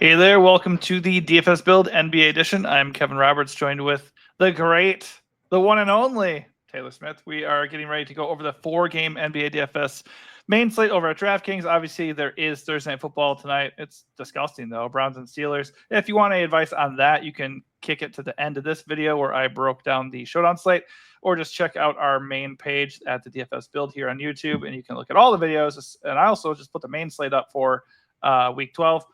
Hey there, welcome to the DFS Build NBA edition. I'm Kevin Roberts, joined with the great, the one and only Taylor Smith. We are getting ready to go over the 4-game NBA DFS main slate over at DraftKings. Obviously, there is Thursday Night Football tonight. It's disgusting, though, Browns and Steelers. If you want any advice on that, you can kick it to the end of this video where I broke down the showdown slate, or just check out our main page at the DFS Build here on YouTube, and you can look at all the videos. And I also just put the main slate up for Week 12.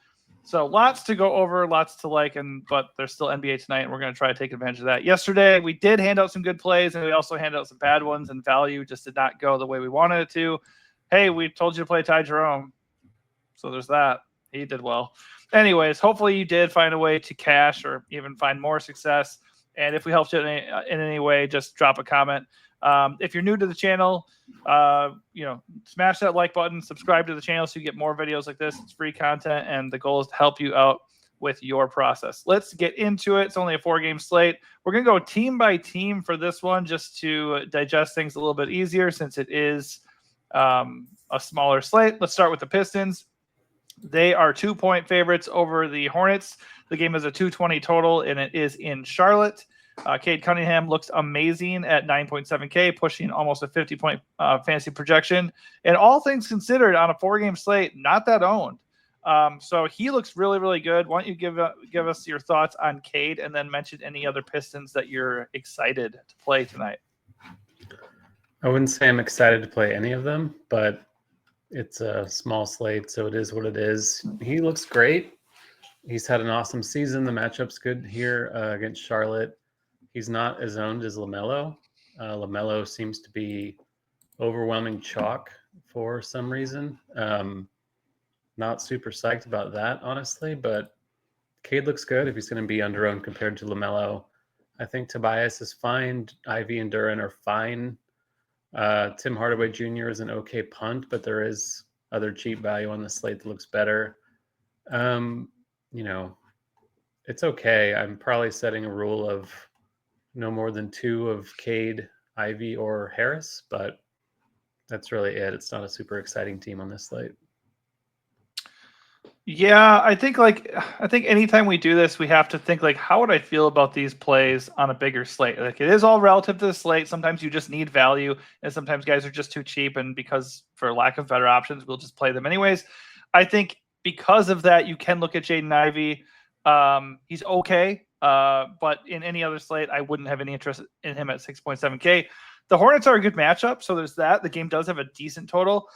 So lots to go over, lots to like, but there's still NBA tonight, and we're going to try to take advantage of that. Yesterday, we did hand out some good plays, and we also handed out some bad ones, and value just did not go the way we wanted it to. Hey, we told you to play Ty Jerome, so there's that. He did well. Anyways, hopefully you did find a way to cash or even find more success. And if we helped you in any way, just drop a comment. If you're new to the channel, smash that like button, subscribe to the channel so you get more videos like this. It's free content, and the goal is to help you out with your process. Let's get into it. It's only a 4-game slate. We're going to go team by team for this one just to digest things a little bit easier since it is a smaller slate. Let's start with the Pistons. They are 2-point favorites over the Hornets. The game is a 220 total, and it is in Charlotte. Cade Cunningham looks amazing at 9.7K, pushing almost a 50-point fantasy projection. And all things considered, on a 4-game slate, not that owned. So he looks really, really good. Why don't you give us your thoughts on Cade, and then mention any other Pistons that you're excited to play tonight? I wouldn't say I'm excited to play any of them, but it's a small slate, so it is what it is. He looks great. He's had an awesome season. The matchup's good here against Charlotte. He's not as owned as LaMelo. LaMelo seems to be overwhelming chalk for some reason. Not super psyched about that, honestly, but Cade looks good if he's going to be under-owned compared to LaMelo. I think Tobias is fine. Ivy and Duran are fine. Tim Hardaway Jr. is an okay punt, but there is other cheap value on the slate that looks better. It's okay. I'm probably setting a rule of no more than 2 of Cade, Ivy, or Harris, but that's really it. It's not a super exciting team on this slate. Yeah, I think anytime we do this, we have to think how would I feel about these plays on a bigger slate? It is all relative to the slate. Sometimes you just need value, and sometimes guys are just too cheap, and because for lack of better options, we'll just play them anyways. I think because of that, you can look at Jaden Ivey. He's okay, but in any other slate, I wouldn't have any interest in him at 6.7K. The Hornets are a good matchup, so there's that. The game does have a decent total.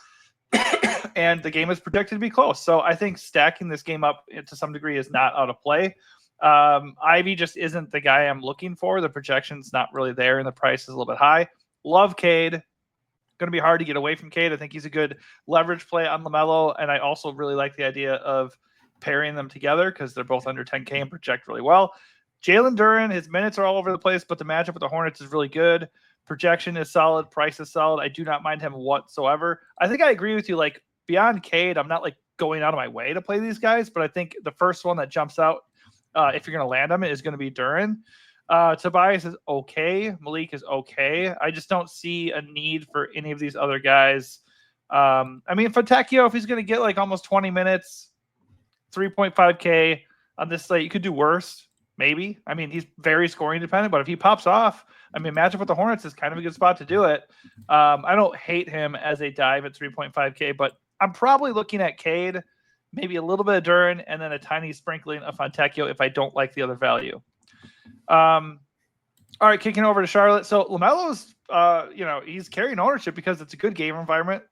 And the game is projected to be close. So I think stacking this game up to some degree is not out of play. Ivy just isn't the guy I'm looking for. The projection's not really there, and the price is a little bit high. Love Cade. Going to be hard to get away from Cade. I think he's a good leverage play on LaMelo, and I also really like the idea of pairing them together because they're both under 10K and project really well. Jalen Duran, his minutes are all over the place, but the matchup with the Hornets is really good. Projection is solid. Price is solid. I do not mind him whatsoever. I think I agree with you. Beyond Cade, I'm not going out of my way to play these guys, but I think the first one that jumps out, if you're going to land them, is going to be Duran. Tobias is okay. Malik is okay. I just don't see a need for any of these other guys. Fontecchio, if he's going to get almost 20 minutes, 3.5K on this slate, you could do worse. Maybe. He's very scoring dependent, but if he pops off, matchup with the Hornets is kind of a good spot to do it. I don't hate him as a dive at 3.5K, but I'm probably looking at Cade, maybe a little bit of Duran, and then a tiny sprinkling of Fontecchio if I don't like the other value. All right, kicking over to Charlotte. So LaMelo's, he's carrying ownership because it's a good game environment.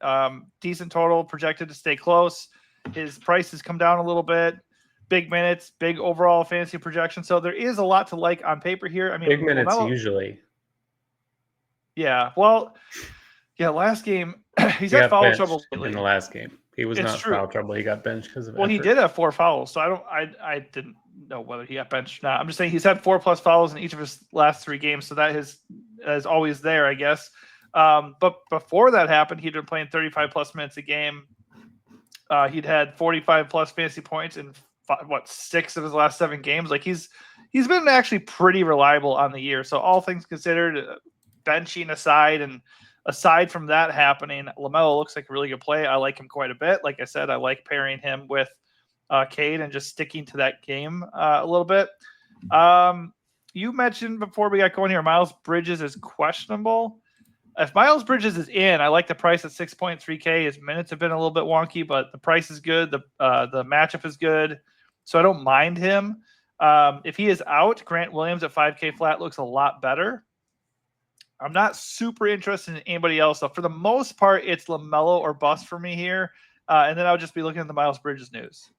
Decent total, projected to stay close. His price has come down a little bit. Big minutes, big overall fantasy projection. So there is a lot to like on paper here. Big minutes usually. Yeah. Well, last game he's had foul trouble lately. In the last game. He was not foul trouble. He got benched because of effort. He did have 4 fouls. So I didn't know whether he got benched or not. I'm just saying he's had 4+ fouls in each of his last 3 games. So that is always there, I guess. But before that happened, he'd been playing 35+ minutes a game. He'd had 45+ fantasy points in 6 of his last 7 games. He's been actually pretty reliable on the year. So all things considered, benching aside, and aside from that happening, LaMelo looks like a really good play. I like him quite a bit. Like I said, I like pairing him with Cade and just sticking to that game a little bit. You mentioned before we got going here, Miles Bridges is questionable. If Miles Bridges is in, I like the price at 6.3K. His minutes have been a little bit wonky, but the price is good. The matchup is good, so I don't mind him. If he is out, Grant Williams at 5K flat looks a lot better. I'm not super interested in anybody else. So for the most part, it's LaMelo or bust for me here. And then I'll just be looking at the Miles Bridges news.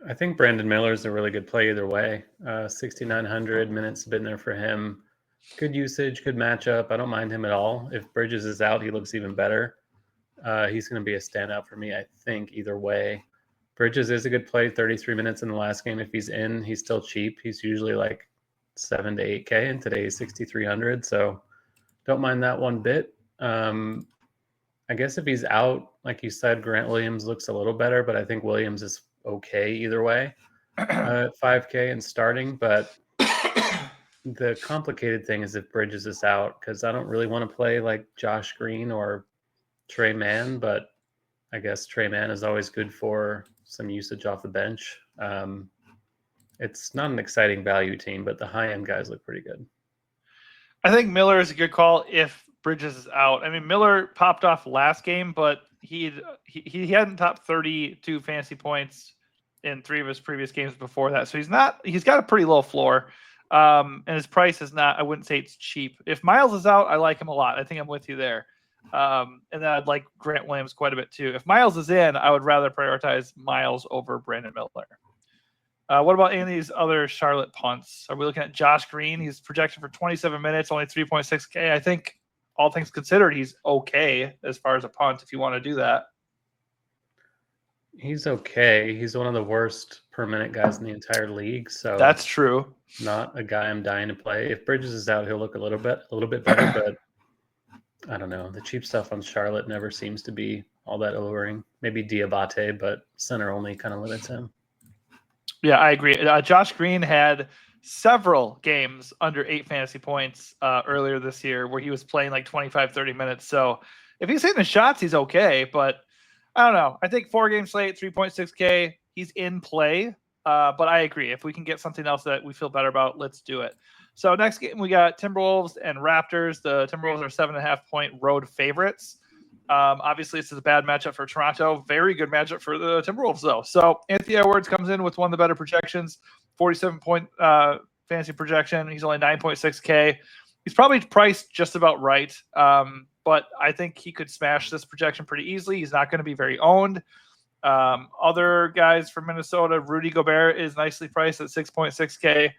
I think Brandon Miller is a really good play either way. 6,900 minutes have been there for him. Good usage, good matchup. I don't mind him at all. If Bridges is out, he looks even better. He's going to be a standout for me, I think, either way. Bridges is a good play, 33 minutes in the last game. If he's in, he's still cheap. He's usually like 7 to 8K, and today is 6,300. So don't mind that one bit. I guess if he's out, like you said, Grant Williams looks a little better, but I think Williams is okay either way at 5K and starting. But the complicated thing is if Bridges is out, because I don't really want to play like Josh Green or Trey Mann, but I guess Trey Mann is always good for some usage off the bench. It's not an exciting value team, but the high-end guys look pretty good. I think Miller is a good call if Bridges is out. I mean, Miller popped off last game, but he hadn't topped 32 fantasy points in 3 of his previous games before that. So he's got a pretty low floor. And his price is not, I wouldn't say it's cheap. If Miles is out, I like him a lot. I think I'm with you there. And then I'd like Grant Williams quite a bit too. If Miles is in, I would rather prioritize Miles over Brandon Miller. What about any of these other Charlotte punts? Are we looking at Josh Green? He's projected for 27 minutes, only 3.6K. I think all things considered, he's okay as far as a punt if you want to do that. He's okay. He's one of the worst per minute guys in the entire league. So that's true. Not a guy I'm dying to play. If Bridges is out, he'll look a little bit better, but I don't know. The cheap stuff on Charlotte never seems to be all that alluring. Maybe Diabate, but center only kind of limits him. Yeah, I agree. Josh Green had several games under 8 fantasy points earlier this year where he was playing like 25, 30 minutes. So if he's hitting the shots, he's okay. But I don't know. I think 4-game slate, 3.6K, he's in play. But I agree. If we can get something else that we feel better about, let's do it. So next game, we got Timberwolves and Raptors. The Timberwolves are 7.5-point road favorites. Obviously, this is a bad matchup for Toronto. Very good matchup for the Timberwolves, though. So Anthony Edwards comes in with one of the better projections, 47-point fantasy projection. He's only 9.6K. He's probably priced just about right, but I think he could smash this projection pretty easily. He's not going to be very owned. Other guys from Minnesota, Rudy Gobert is nicely priced at 6.6K.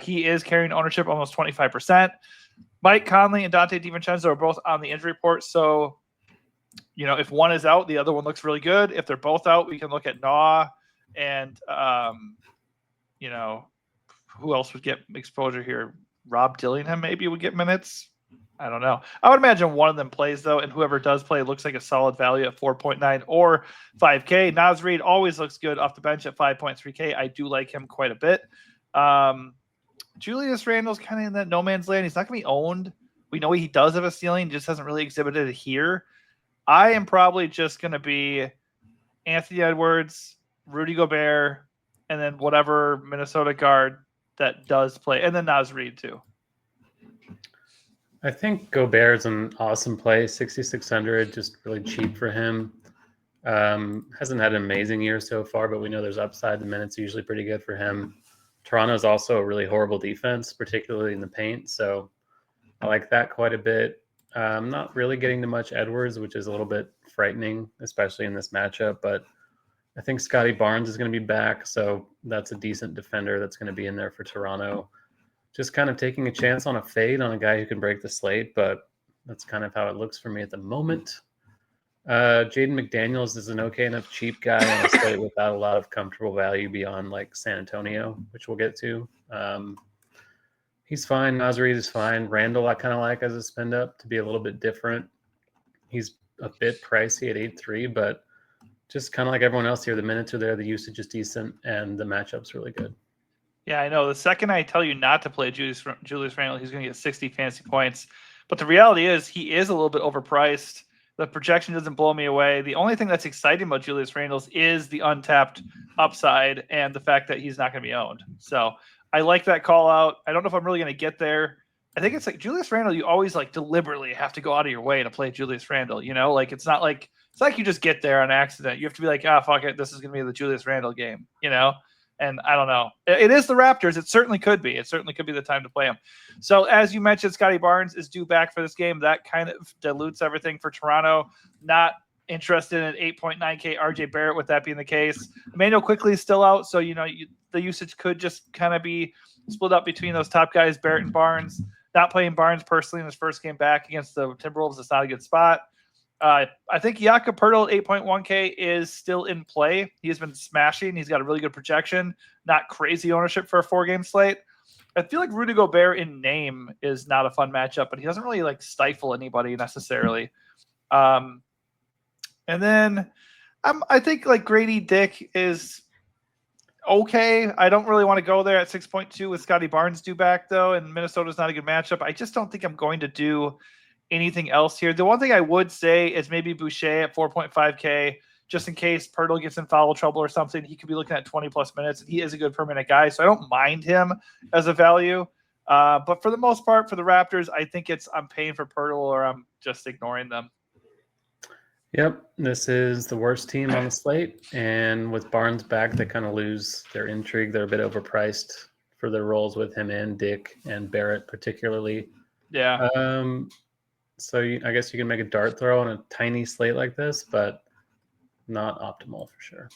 He is carrying ownership almost 25%. Mike Conley and Dante DiVincenzo are both on the injury report, so if one is out, the other one looks really good. If they're both out, we can look at Naw and, who else would get exposure here? Rob Dillingham maybe would get minutes. I don't know. I would imagine one of them plays, though, and whoever does play looks like a solid value at 4.9 or 5K. Naz Reid always looks good off the bench at 5.3K. I do like him quite a bit. Julius Randle's kind of in that no man's land. He's not going to be owned. We know he does have a ceiling, just hasn't really exhibited it here. I am probably just going to be Anthony Edwards, Rudy Gobert, and then whatever Minnesota guard that does play, and then Naz Reid too. I think Gobert is an awesome play, 6,600, just really cheap for him. Hasn't had an amazing year so far, but we know there's upside. The minutes are usually pretty good for him. Toronto's also a really horrible defense, particularly in the paint, so I like that quite a bit. I'm not really getting to much Edwards, which is a little bit frightening, especially in this matchup, but I think Scotty Barnes is going to be back, so that's a decent defender that's going to be in there for Toronto. Just kind of taking a chance on a fade on a guy who can break the slate, but that's kind of how it looks for me at the moment. Jaden McDaniels is an okay enough cheap guy on a slate without a lot of comfortable value beyond like San Antonio, which we'll get to. He's fine. Naz Reid is fine. Randall I kind of like as a spend up to be a little bit different. He's a bit pricey at 8.3, but just kind of like everyone else here, the minutes are there, the usage is decent, and the matchup's really good. Yeah, I know. The second I tell you not to play Julius Randle, he's going to get 60 fantasy points. But the reality is he is a little bit overpriced. The projection doesn't blow me away. The only thing that's exciting about Julius Randle is the untapped upside and the fact that he's not going to be owned. So I like that call out. I don't know if I'm really going to get there. I think it's like Julius Randle, you always like deliberately have to go out of your way to play Julius Randle, like it's like you just get there on accident. You have to be like, fuck it, this is going to be the Julius Randle game, And I don't know. It is the Raptors. It certainly could be. It certainly could be the time to play him. So as you mentioned, Scotty Barnes is due back for this game. That kind of dilutes everything for Toronto. Not interested in 8.9K RJ Barrett with that being the case. Emmanuel Quickly is still out, so the usage could just kind of be split up between those top guys, Barrett and Barnes. Not playing Barnes personally in his first game back against the Timberwolves. It's not a good spot. I think Jakob Poeltl 8.1K is still in play. He has been smashing. He's got a really good projection. Not crazy ownership for a 4-game slate. I feel like Rudy Gobert in name is not a fun matchup, but he doesn't really like stifle anybody necessarily. And then I think like Grady Dick is okay. I don't really want to go there at 6.2 with Scotty Barnes due back though, and Minnesota's not a good matchup. I just don't think I'm going to do anything else here. The one thing I would say is maybe Boucher at 4.5K, just in case Poeltl gets in foul trouble or something. He could be looking at 20 plus minutes. He is a good per minute guy, so I don't mind him as a value. But for the most part, for the Raptors, I think I'm paying for Poeltl or I'm just ignoring them. Yep, this is the worst team on the slate, and with Barnes back, they kind of lose their intrigue. They're a bit overpriced for their roles with him and Dick and Barrett particularly. Yeah. So I guess you can make a dart throw on a tiny slate like this, but not optimal for sure.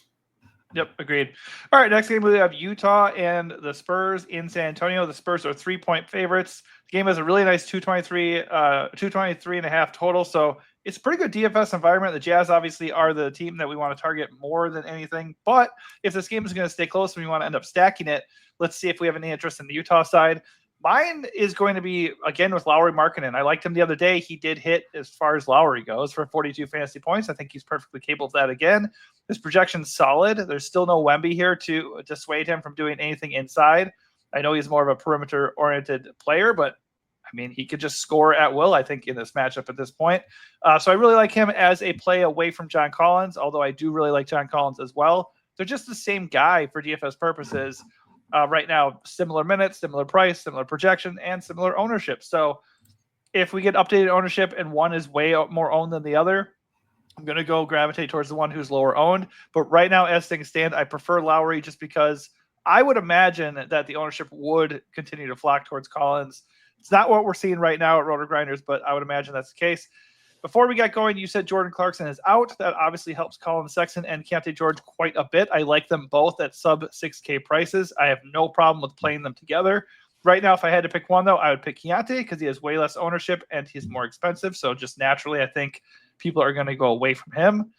Yep, agreed. All right, next game we have Utah and the Spurs in San Antonio. The Spurs are 3-point favorites. The game has a really nice 223.5 total, so it's a pretty good DFS environment. The Jazz obviously are the team that we want to target more than anything, but if this game is going to stay close and we want to end up stacking it, let's see if we have any interest in the Utah side. Mine is going to be, again, with Lauri Markkanen. I liked him the other day. He did hit as far as Lauri goes for 42 fantasy points. I think he's perfectly capable of that again. His projection's solid. There's still no Wemby here to dissuade him from doing anything inside. I know he's more of a perimeter-oriented player, but, I mean, he could just score at will, I think, in this matchup at this point. So I really like him as a play away from John Collins, although I do really like John Collins as well. They're just the same guy for DFS purposes. Right now, similar minutes, similar price, similar projection, and similar ownership. So if we get updated ownership and one is way more owned than the other, I'm going to go gravitate towards the one who's lower owned. But right now, as things stand, I prefer Lauri just because I would imagine that the ownership would continue to flock towards Collins. It's not what we're seeing right now at Roto Grinders, but I would imagine that's the case. Before we got going, you said Jordan Clarkson is out. That obviously helps Colin Sexton and Keontae George quite a bit. I like them both at sub 6K prices. I have no problem with playing them together. Right now, if I had to pick one, though, I would pick Keontae because he has way less ownership and he's more expensive. So just naturally, I think people are going to go away from him.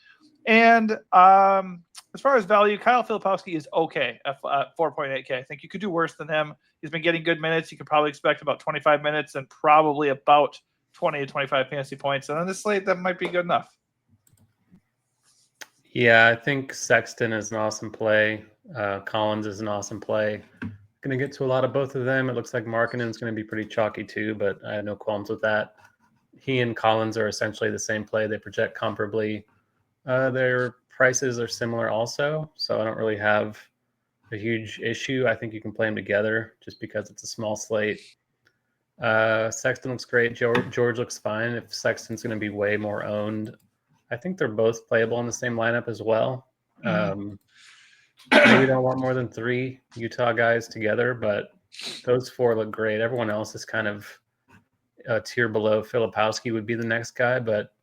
And as far as value, Kyle Filipowski is okay at 4.8K. I think you could do worse than him. He's been getting good minutes. You could probably expect about 25 minutes and probably about 20 to 25 fantasy points. And on this slate, that might be good enough. Yeah, I think Sexton is an awesome play. Collins is an awesome play. Going to get to a lot of both of them. It looks like Markkanen's going to be pretty chalky too, but I have no qualms with that. He and Collins are essentially the same play. They project comparably. Their prices are similar also, so I don't really have a huge issue. I think you can play them together just because it's a small slate. Sexton looks great. George looks fine. If Sexton's going to be way more owned, I think they're both playable in the same lineup as well. Maybe don't want more than 3 Utah guys together, but those 4 look great. Everyone else is kind of a tier below. Filipowski would be the next guy, but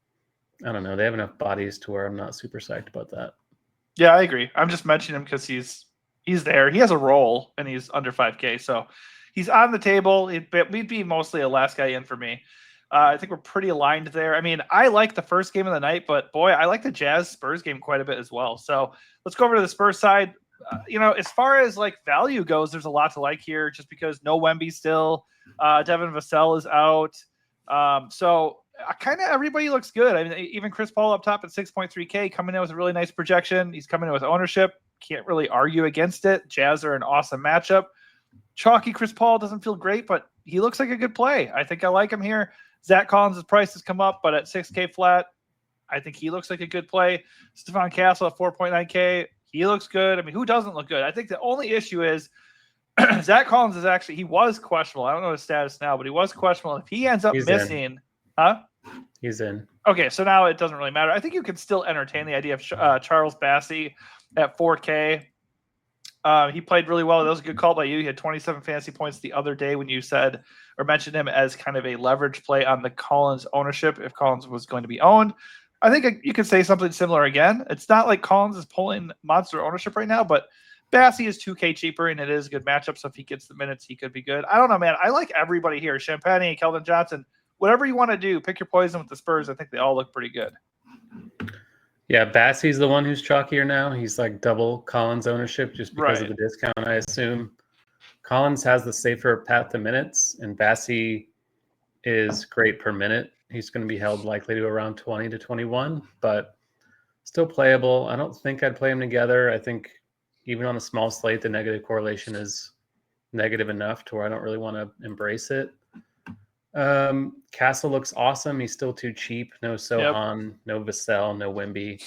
I don't know. They have enough bodies to where I'm not super psyched about that. Yeah, I agree. I'm just mentioning him because he's there. He has a role and he's under 5K, so he's on the table. We'd be mostly a last guy in for me. I think we're pretty aligned there. I mean, I like the first game of the night, but boy, I like the Jazz Spurs game quite a bit as well. So let's go over to the Spurs side. As far as like value goes, there's a lot to like here just because no Wemby still. Devin Vassell is out. So kind of everybody looks good. I mean, even Chris Paul up top at 6.3K coming in with a really nice projection. He's coming in with ownership. Can't really argue against it. Jazz are an awesome matchup. Chalky Chris Paul doesn't feel great, but he looks like a good play. I think I like him here. Zach Collins' price has come up, but at 6K flat, I think he looks like a good play. Stephon Castle at 4.9K. He looks good. I mean, who doesn't look good? I think the only issue is Zach Collins is actually, he was questionable. I don't know his status now, but he was questionable. If he ends up missing, He's in. Okay, so now it doesn't really matter. I think you can still entertain the idea of Charles Bassey at 4K. He played really well. That was a good call by you. He had 27 fantasy points the other day when you said or mentioned him as kind of a leverage play on the Collins ownership if Collins was going to be owned. I think you could say something similar again. It's not like Collins is pulling monster ownership right now, but Bassey is 2K cheaper, and it is a good matchup. So if he gets the minutes, he could be good. I don't know, man. I like everybody here. Champagne, Keldon Johnson, whatever you want to do, pick your poison with the Spurs. I think they all look pretty good. Yeah, Bassey's the one who's chalkier now. He's like double Collins ownership just because of the discount, I assume. Collins has the safer path to minutes, and Bassey is great per minute. He's going to be held likely to around 20 to 21, but still playable. I don't think I'd play them together. I think even on a small slate, the negative correlation is negative enough to where I don't really want to embrace it. Castle looks awesome. He's still too cheap. No Sohan, no Vassell, no Wimby.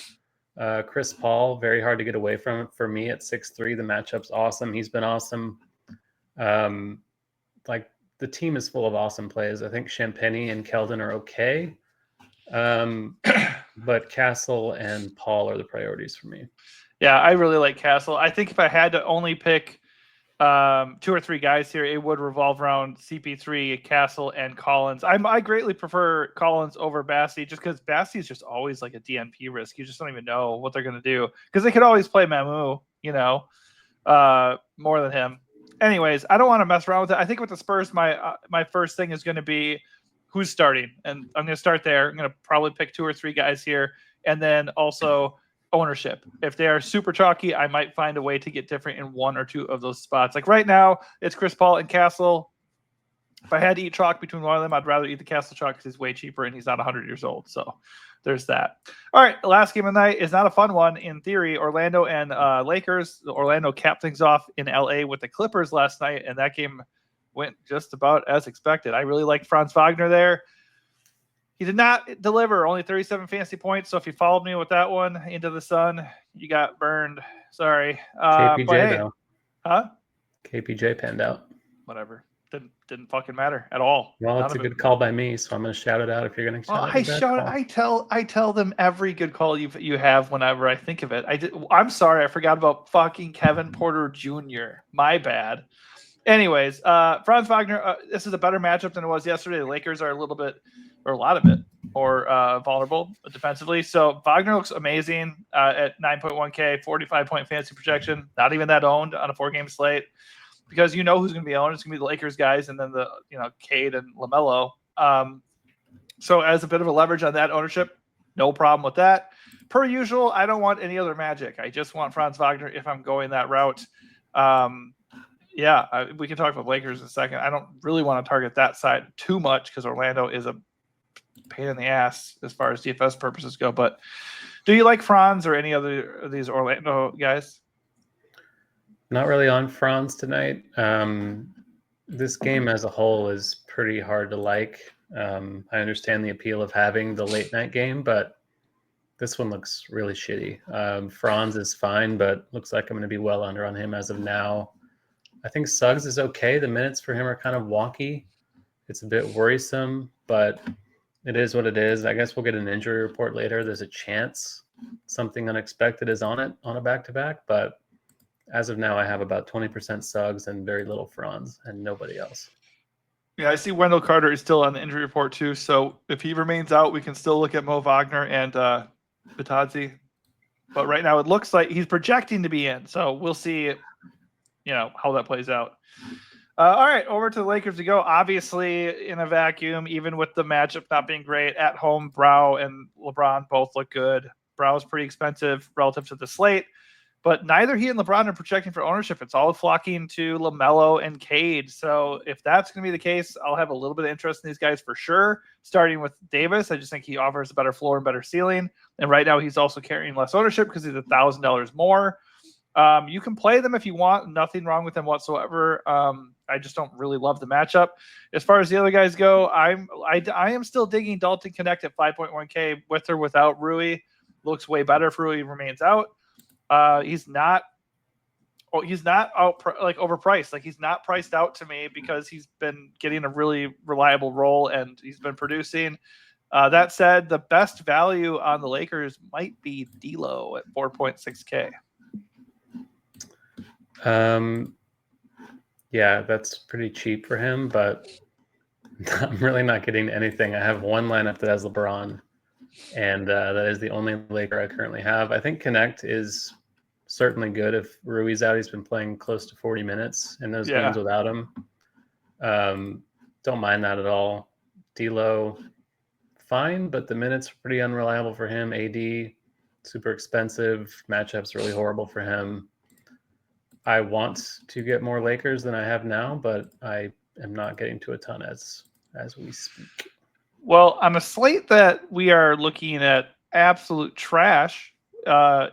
Chris Paul, very hard to get away from for me at 6'3". The matchup's awesome. He's been awesome. Like the team is full of awesome plays. I think Champagne and Keldon are okay. But Castle and Paul are the priorities for me. Yeah, I really like Castle. I think if I had to only pick 2 or 3 guys here, it would revolve around CP3, Castle, and Collins. I greatly prefer Collins over Bassey just because Bassey is just always like a DNP risk. You just don't even know what they're going to do because they could always play Mamu, more than him. Anyways, I don't want to mess around with it. I think with the Spurs, my first thing is going to be who's starting, and I'm going to start there. I'm going to probably pick 2 or 3 guys here, and then also ownership. If they are super chalky, I might find a way to get different in 1 or 2 of those spots. Like right now, it's Chris Paul and Castle. If I had to eat chalk between one of them, I'd rather eat the Castle chalk because he's way cheaper and he's not 100 years old. So there's that. All right, the last game of the night is not a fun one in theory. Orlando and Lakers. Orlando capped things off in LA with the Clippers last night, and that game went just about as expected. I really liked Franz Wagner there. He did not deliver, only 37 fantasy points. So if you followed me with that one into the sun, you got burned. Sorry. KPJ though. Huh? KPJ panned out. Whatever. Didn't fucking matter at all. Well, it's a good call by me, so I'm going to shout it out if you're going to shout it. I tell them every good call you have whenever I think of it. I'm sorry, I forgot about fucking Kevin Porter Jr. My bad. Anyways, Franz Wagner, this is a better matchup than it was yesterday. The Lakers are a lot of it more vulnerable defensively. So Wagner looks amazing at 9.1K, 45-point fantasy projection. Not even that owned on a 4-game slate because you know who's going to be owned. It's going to be the Lakers guys and then the Cade and LaMelo. So as a bit of a leverage on that ownership, no problem with that. Per usual, I don't want any other magic. I just want Franz Wagner if I'm going that route. We can talk about Lakers in a second. I don't really want to target that side too much because Orlando is a pain in the ass as far as DFS purposes go. But do you like Franz or any other of these Orlando guys? Not really on Franz tonight. This game as a whole is pretty hard to like. I understand the appeal of having the late night game, but this one looks really shitty. Franz is fine, but looks like I'm going to be well under on him as of now. I think Suggs is okay. The minutes for him are kind of wonky. It's a bit worrisome, but it is what it is. I guess we'll get an injury report later. There's a chance something unexpected is on it on a back-to-back, but as of now, I have about 20% Suggs and very little Franz and nobody else. Yeah, I see Wendell Carter is still on the injury report too. So if he remains out, we can still look at Mo Wagner and Bitadze. But right now, it looks like he's projecting to be in. So we'll see, how that plays out. All right, over to the Lakers to go. Obviously, in a vacuum, even with the matchup not being great at home, Brow and LeBron both look good. Brow's pretty expensive relative to the slate, but neither he and LeBron are projecting for ownership. It's all flocking to LaMelo and Cade. So if that's going to be the case, I'll have a little bit of interest in these guys for sure. Starting with Davis, I just think he offers a better floor and better ceiling. And right now, he's also carrying less ownership because he's $1,000 more. You can play them if you want. Nothing wrong with them whatsoever. I just don't really love the matchup. As far as the other guys go, I am still digging Dalton Connect at 5.1K with or without Rui. Looks way better if Rui remains out. He's not overpriced. Like, he's not priced out to me because he's been getting a really reliable role and he's been producing. That said, the best value on the Lakers might be D'Lo at 4.6K. Yeah, that's pretty cheap for him, but I'm really not getting anything. I have one lineup that has LeBron, and that is the only Laker I currently have. I think Connect is certainly good if Rui's out. He's been playing close to 40 minutes in those games without him. Don't mind that at all. D'Lo, fine, but the minutes are pretty unreliable for him. AD, super expensive. Matchups really horrible for him. I want to get more Lakers than I have now, but I am not getting to a ton as we speak. Well, on a slate that we are looking at absolute trash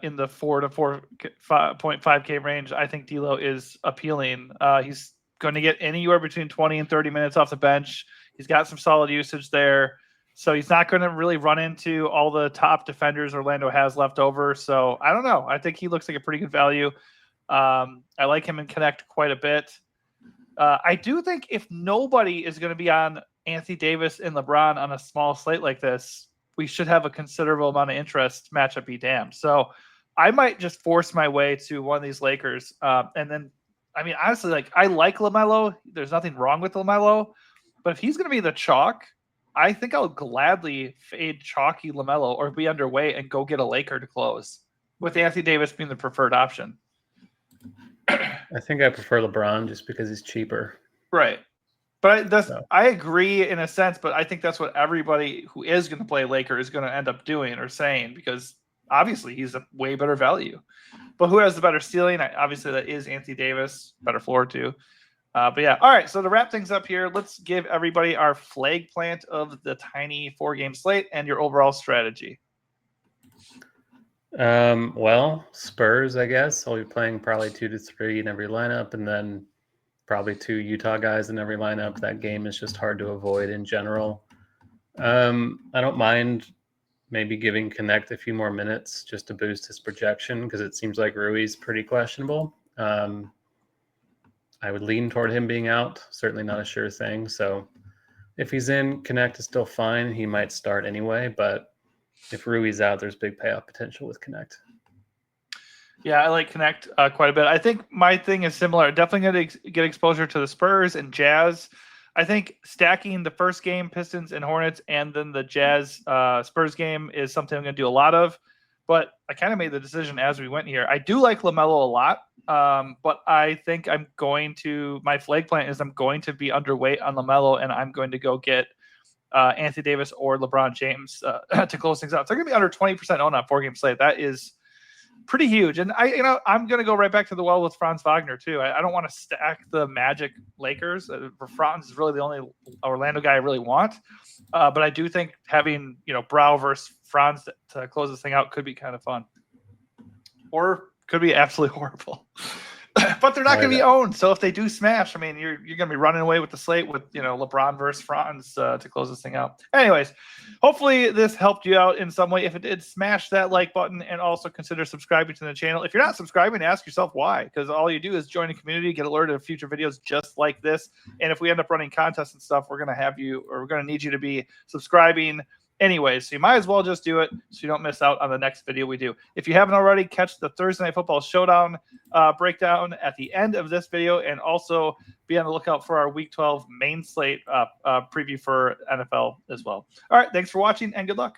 in the 4 to 4.5K range, I think D'Lo is appealing. He's going to get anywhere between 20 and 30 minutes off the bench. He's got some solid usage there. So he's not going to really run into all the top defenders Orlando has left over. So I don't know. I think he looks like a pretty good value. I like him in Connect quite a bit. I do think if nobody is going to be on Anthony Davis and LeBron on a small slate like this, we should have a considerable amount of interest. Matchup be damned. So I might just force my way to one of these Lakers. And then, I mean, honestly, like, I like LaMelo. There's nothing wrong with LaMelo. But if he's going to be the chalk, I think I'll gladly fade chalky LaMelo or be underweight and go get a Laker to close, with Anthony Davis being the preferred option. I think I prefer LeBron just because he's cheaper. Right. But I agree in a sense, but I think that's what everybody who is going to play Laker is going to end up doing or saying, because obviously he's a way better value. But who has the better ceiling? Obviously, that is Anthony Davis. Better floor, too. But yeah. All right. So to wrap things up here, let's give everybody our flag plant of the tiny 4-game slate and your overall strategy. Well, Spurs, I guess. I'll be playing probably 2 to 3 in every lineup, and then probably 2 Utah guys in every lineup. That game is just hard to avoid in general. I don't mind maybe giving Connect a few more minutes just to boost his projection, because it seems like Rui's pretty questionable. I would lean toward him being out. Certainly not a sure thing. So if he's in, Connect is still fine. He might start anyway, but if Rui's out, there's big payoff potential with Connect. Yeah, I like Connect quite a bit. I think my thing is similar. Definitely going to get exposure to the Spurs and Jazz. I think stacking the first game, Pistons and Hornets, and then the Jazz Spurs game is something I'm going to do a lot of. But I kind of made the decision as we went here. I do like LaMelo a lot, but I think my flag plant is I'm going to be underweight on LaMelo, and I'm going to go get Anthony Davis or LeBron James to close things out. So they're going to be under 20% owned on 4-game slate. That is pretty huge. And I'm going to go right back to the well with Franz Wagner too. I don't want to stack the Magic Lakers. Franz is really the only Orlando guy I really want. But I do think having, Brow versus Franz to close this thing out could be kind of fun, or could be absolutely horrible. But they're not going to be owned. So if they do smash, I mean, you're going to be running away with the slate with, LeBron versus Franz to close this thing out. Anyways, hopefully this helped you out in some way. If it did, smash that like button and also consider subscribing to the channel. If you're not subscribing, ask yourself why, because all you do is join a community, get alerted of future videos just like this. And if we end up running contests and stuff, we're going to need you to be subscribing anyways, so you might as well just do it so you don't miss out on the next video we do. If you haven't already, catch the Thursday Night Football Showdown breakdown at the end of this video, and also be on the lookout for our Week 12 main slate preview for NFL as well. All right, thanks for watching, and good luck.